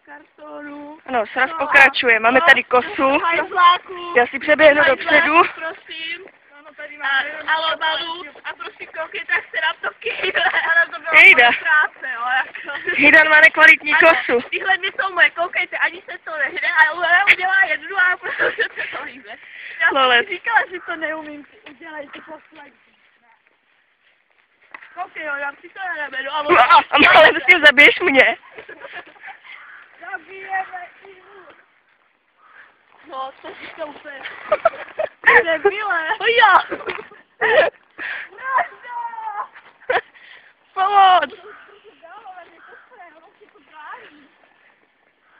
kartonu. Ano, sraz pokračuje. Máme tady kosu. Já si přeběhnu dopředu. Prosím. A lobalu. A prosím, koukejte, jak se nám to kýhle. Hejda. Práce, jo, jako. Hidan má nekvalitní kosu. Tyhle mi jsou moje, koukejte, ani se to nehne, a ona udělá jednu a prostě se to líbe. Já jsem si říkala, že to neumím, udělejte poslední. Koukej, jo, já si to nenebedu, a ona... Ale prostě zabiješ mě. Zabijeme Ivu. No, to si to úplně... Debile. Jo. Pomoc.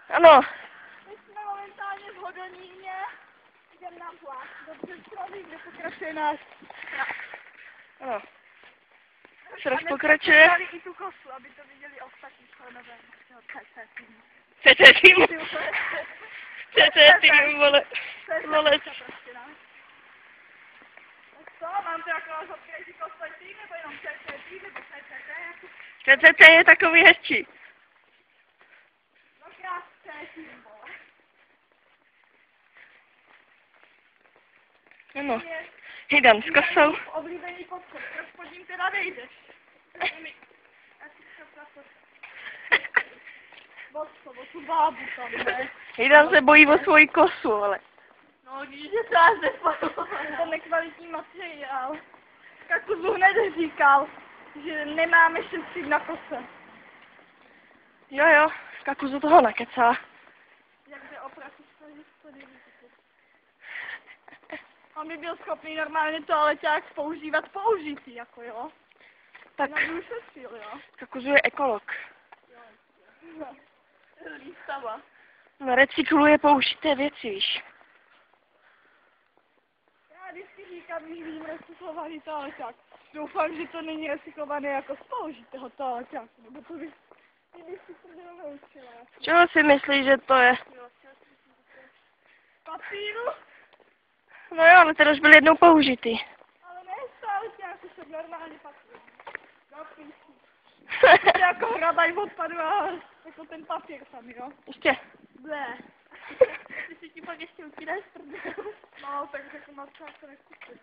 Ano. My jsme momentálně v Hodoníně, jdem na vlak do Břeclavi, kde pokračuje náš. Ano. Sraz pokračuje. Dali i tu kosu, aby to viděli ostatní členové. CC tým. CC tým, vole. Vole. Co, mám to jako rozhodky ostatní tým, nebo jenom CC tým, nebo CCT? CCT je takový hezčí. No krásné tým, vole. Ano. Hidan s kosou. Oblíbený podkop, proč pod ním teda nejdeš? Já si chci platit. O tu bábu tam, ne? Hidan se bojí o svoji kosu, ale. No, když je to až nepadlo. To nekvalitní materiál. Kakuzu hned říkal, že nemáme šetřit na kose. Jo, Kakuzu toho nakecá. Jak jde opravdu on by byl schopný normálně toaleťák použitý, jako jo. Tak. Jo. Kakuzu je ekolog. Jo. Výstava. No, recykluje použité věci, víš. Já vždycky říkám, když vidím recyklovaný toaleťák. Doufám, že to není recyklovaný jako z použitého toaleťáku, nebo to bych si to neučila. Čeho si myslíš, že to je? Papíru? No jo, ale ten už byl jednou použitý. Ale ne z toaleťáku, jsem normálně papír. To jako hrabaj odpadu a jako ten papír tam, jo? Ještě. Blé. Ty si ti pak ještě utíráš prdel. No, tak jako má třeba to nechci.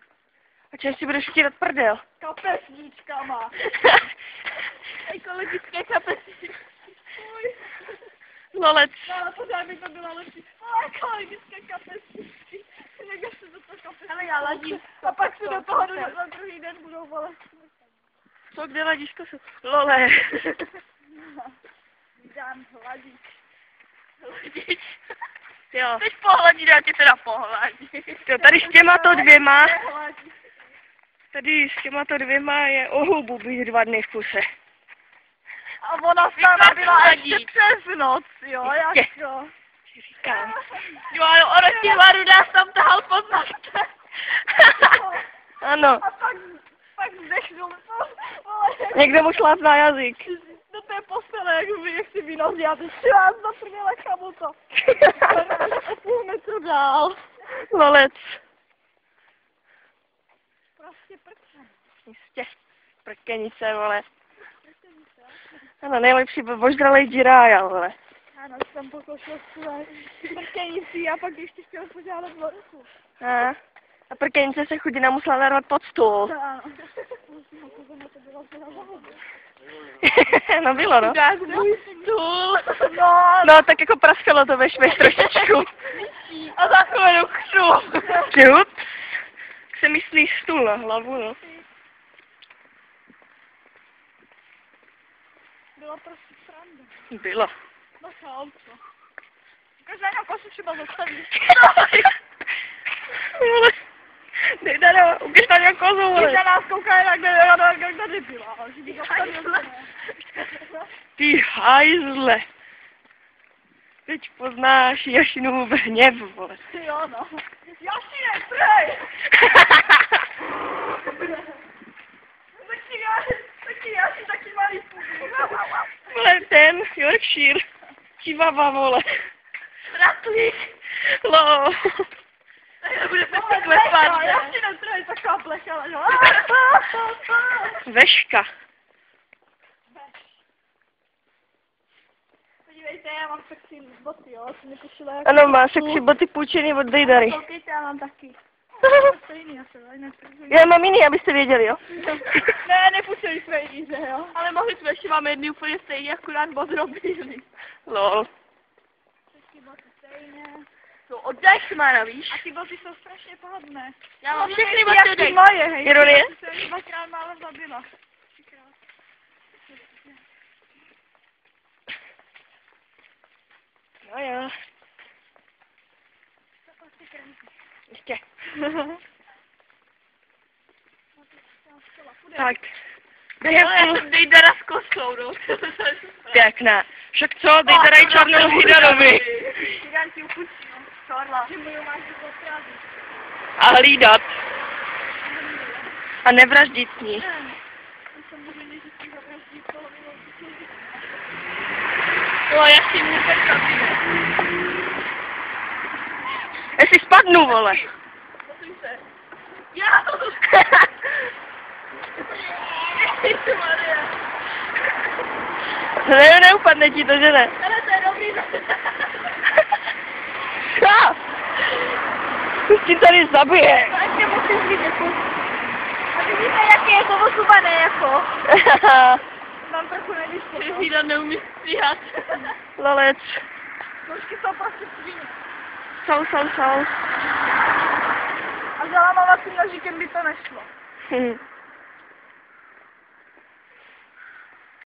A čem si budeš utírat prdel? Kapesníčkama. Ekologické kapesníčky. Lolec. No, ale pořád by to bylo lepší. Ekologické kapesníčky. Někdo se do toho kapesníčky. Ale já ladím. A pak se do toho na druhý den budou volet. Co, kde ladíš kosu? Lole. Dám hladík. Hladík. Jo. Teď pohladí, já ti teda pohladí. Jo, tady s těmato dvěma. Tady s těmato dvěma je o hubu být 2 dny v kuse. A ona sama byla ještě přes noc, jo, jako. Říkám. Jo, ale ona ti Varu nás tam tahal pod nohte. Ano. A pak zdechnul. Někdo mu šláp na jazyk. Do té postele, jak si vynozí, a ty šláp za prdele, kamu to. O půl metru dál. Lolec. Prostě prčem. Jistě. Prkenice, vole. Ano, nejlepší ožralej dirája, vole. Ano, jsem pokoušel své prkenicí a pak ještě chtěl požádat vodku. A prkenice se chudina musela narvat pod stůl. Ano. No bylo, no. Dát můj stůl. No, tak jako praskalo to veš trošičku. A za chvíli křu. Cute. Jak se myslí stůl na hlavu, no. Bylo prostě sranda. Bylo. No chápu. Každá na kosu třeba zastaví. Dej tady, uběž tady jako kozu, vole. Když na nás kouká, jak tady byla. Ty hajzle. Teď poznáš Jašinův hněv, vole. Jo, no. Jašine, prej! Taky malý půl. Vole, ten, Yorkshire. Chihuahua, vole. Ratlík. Lo. To bude prostě klepat. Jašine, prej, taková plechela, jo. Veška. Podívejte. Koukejte, já mám sexy boty, jo, co mi košile. Ano, má sexy boty půjčený od Dejdary. Koukejte, já mám taky. Stejný asi, ale jinak to Já mám jiný, abyste věděli, jo? Ne, nepůjčeli jsme jiný, jo? Ale mohli jsme, ještě máme jedny úplně stejný, akorát odrobili. Lol. Všechny boty stejné. To oddaj si má, víš? A ty boty jsou strašně pohodlné. Já mám všechny Jak boty ty oddaj. moje, hej. Ironie? Ty jsem dvakrát málo zabila. Třikrát. No jo. Ještě. Tak. Já jsem Dejdara s kosou, no. Pěkné. Však co, Dejdara i černou Hydarovi. Giganti upustí, no. Čorla. Že moju máš do opravdu. A hlídat. A nevraždit s ní. Samozřejmě, že si zavraždí polovinu. No, já si vůbec zabiju. Jestli spadnu, vole. Posuň se. Já! Ne, neupadne ti to, že ne? Ale to je dobrý. Co? Ti tady zabije. No ještě musíš vidět. A vidíte, jak je to osubané, jako. Mám trochu nevyšlo. Hýda neumí stříhat. Lolec. Nožky jsou prostě svině. Jsou. A zalamovacím nožíkem by to nešlo. Hm.